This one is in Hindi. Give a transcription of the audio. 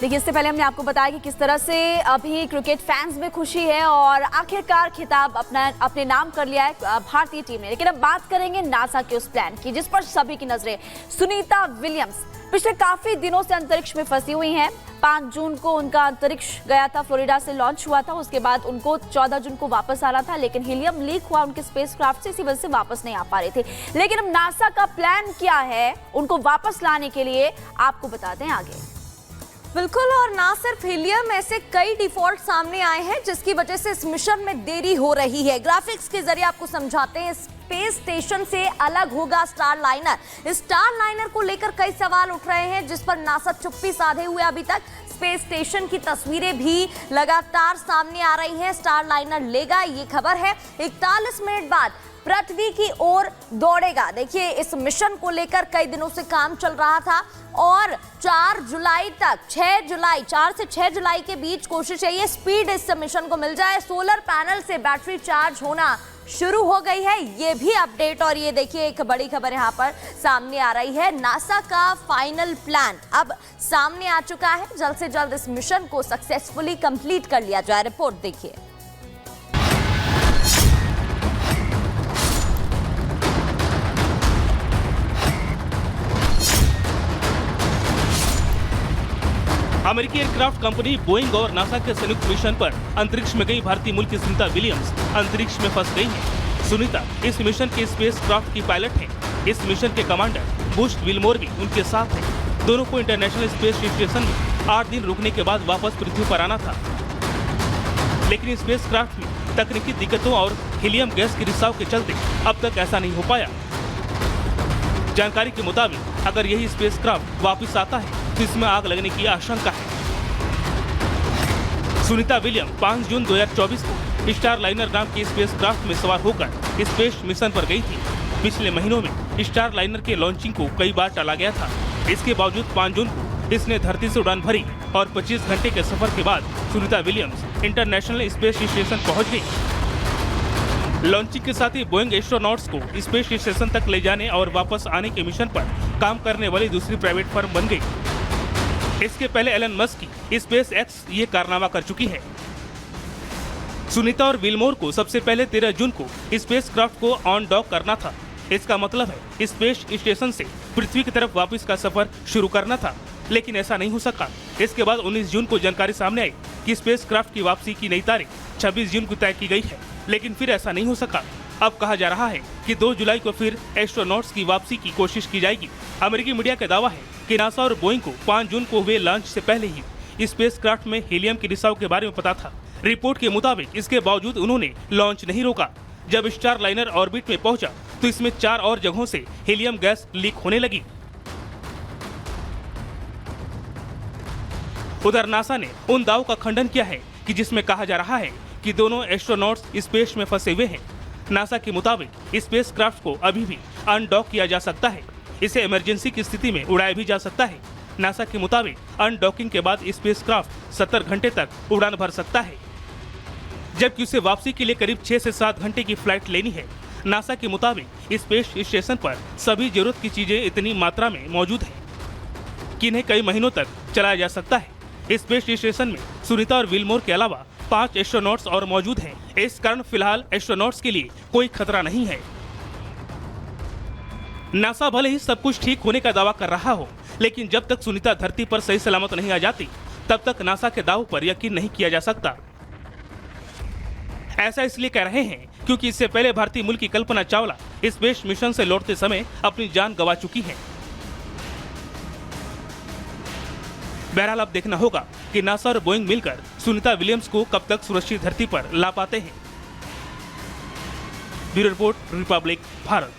देखिए, इससे पहले हमने आपको बताया कि किस तरह से अभी क्रिकेट फैंस में खुशी है और आखिरकार खिताब अपने नाम कर लिया है भारतीय टीम ने। लेकिन अब बात करेंगे नासा के उस प्लान की जिस पर सभी की नजरें। सुनीता विलियम्स पिछले काफी दिनों से अंतरिक्ष में फंसी हुई हैं। 5 जून को उनका अंतरिक्ष गया था, फ्लोरिडा से लॉन्च हुआ था। उसके बाद उनको 14 जून को वापस आना था, लेकिन हीलियम लीक हुआ उनके स्पेसक्राफ्ट से, इसी वजह से वापस नहीं आ पा रहे थे। लेकिन अब नासा का प्लान क्या है उनको वापस लाने के लिए, आपको बताते हैं आगे। बिल्कुल, और ना सिर्फ हीलियम, ऐसे कई डिफॉल्ट सामने आए हैं जिसकी वजह से इस मिशन में देरी हो रही है। ग्राफिक्स के जरिए आपको समझाते हैं। स्पेस स्टेशन से अलग होगा स्टार लाइनर। स्टार लाइनर को लेकर कई सवाल उठ रहे हैं जिस पर नासा चुप्पी साधे हुए अभी तक। स्पेस स्टेशन की तस्वीरें भी लगातार सामने आ रही हैं। स्टार लाइनर लेगा, ये खबर है। 41 मिनट बाद पृथ्वी की ओर दौड़ेगा। देखिए, इस मिशन को लेकर कई दिनों से काम चल रहा था और 4 जुलाई तक 4 से 6 जुलाई के बीच कोशिश है ये स्पीड इस मिशन को मिल जाए। सोलर पैनल से बैटरी चार्ज होना शुरू हो गई है, ये भी अपडेट। और ये देखिए, एक बड़ी खबर यहाँ पर सामने आ रही है। नासा का फाइनल प्लान अब सामने आ चुका है। जल्द से जल्द इस मिशन को सक्सेसफुली कंप्लीट कर लिया जाए। रिपोर्ट देखिए। अमेरिकी एयरक्राफ्ट कंपनी बोइंग और नासा के संयुक्त मिशन पर अंतरिक्ष में गई भारतीय मूल की सुनीता विलियम्स अंतरिक्ष में फंस गई है। सुनीता इस मिशन के स्पेस क्राफ्ट की पायलट है। इस मिशन के कमांडर बुश विल्मोर भी उनके साथ है। दोनों को इंटरनेशनल स्पेस स्टेशन में 8 दिन रुकने के बाद वापस पृथ्वी पर आना था, लेकिन स्पेस क्राफ्ट में तकनीकी दिक्कतों और हीलियम गैस के रिसाव के चलते अब तक ऐसा नहीं हो पाया। जानकारी के मुताबिक अगर यही स्पेस क्राफ्ट वापिस आता है तो इसमें आग लगने की आशंका है। सुनीता विलियम 5 जून 2024 को स्टार लाइनर नाम के स्पेस क्राफ्ट में सवार होकर स्पेस मिशन पर गई थी। पिछले महीनों में स्टार लाइनर के लॉन्चिंग को कई बार टाला गया था। इसके बावजूद 5 जून को इसने धरती से उड़ान भरी और 25 घंटे के सफर के बाद Sunita Williams international space station पहुंच गई। लॉन्चिंग के साथ ही बोइंग एस्ट्रोनॉट्स को स्पेस स्टेशन तक ले जाने और वापस आने के मिशन पर काम करने वाली दूसरी प्राइवेट फर्म बन गई। इसके पहले एलन मस्क की स्पेस एक्स ये कारनामा कर चुकी है। सुनीता और विल्मोर को सबसे पहले 13 जून को स्पेस क्राफ्ट को ऑन डॉक करना था। इसका मतलब है स्पेस स्टेशन से पृथ्वी की तरफ वापस का सफर शुरू करना था, लेकिन ऐसा नहीं हो सका। इसके बाद 19 जून को जानकारी सामने आई कि स्पेस क्राफ्ट की वापसी की नई तारीख 26 जून को तय की गई है, लेकिन फिर ऐसा नहीं हो सका। अब कहा जा रहा है कि 2 जुलाई को फिर एस्ट्रोनॉट्स की वापसी की कोशिश की जाएगी। अमेरिकी मीडिया का दावा है कि नासा और बोइंग को 5 जून को हुए लॉन्च से पहले ही स्पेस क्राफ्ट में हीलियम के रिसाव के बारे में पता था। रिपोर्ट के मुताबिक इसके बावजूद उन्होंने लॉन्च नहीं रोका। जब स्टार लाइनर ऑर्बिट में पहुंचा तो इसमें 4 और जगहों से हीलियम गैस लीक होने लगी। उधर नासा ने उन दावों का खंडन किया है कि जिसमें कहा जा रहा है कि दोनों एस्ट्रोनॉट्स स्पेस में फंसे हुए हैं। नासा के मुताबिक स्पेस क्राफ्ट को अभी भी अनडॉक किया जा सकता है। इसे इमरजेंसी की स्थिति में उड़ाया भी जा सकता है। नासा के मुताबिक अनडॉकिंग के बाद स्पेस क्राफ्ट 70 घंटे तक उड़ान भर सकता है, जबकि उसे वापसी के लिए करीब 6 से 7 घंटे की फ्लाइट लेनी है। नासा के मुताबिक स्पेस स्टेशन पर सभी जरूरत की चीजें इतनी मात्रा में मौजूद है कि इन्हें कई महीनों तक चलाया जा सकता है। स्पेस स्टेशन में सुनीता और विल्मोर के अलावा 5 एस्ट्रोनॉट्स और मौजूद हैं। इस कारण फिलहाल एस्ट्रोनॉट्स के लिए कोई खतरा नहीं है। नासा भले ही सब कुछ ठीक होने का दावा कर रहा हो, लेकिन जब तक सुनीता धरती पर सही सलामत नहीं आ जाती तब तक नासा के दावों पर यकीन नहीं किया जा सकता। ऐसा इसलिए कह रहे हैं क्योंकि इससे पहले भारतीय मूल की कल्पना चावला स्पेस मिशन से लौटते समय अपनी जान गंवा चुकी है। बहरहाल अब देखना होगा कि नासा और बोइंग मिलकर सुनीता विलियम्स को कब तक सुरक्षित धरती पर ला पाते हैं। Bureau report, Republic Bharat.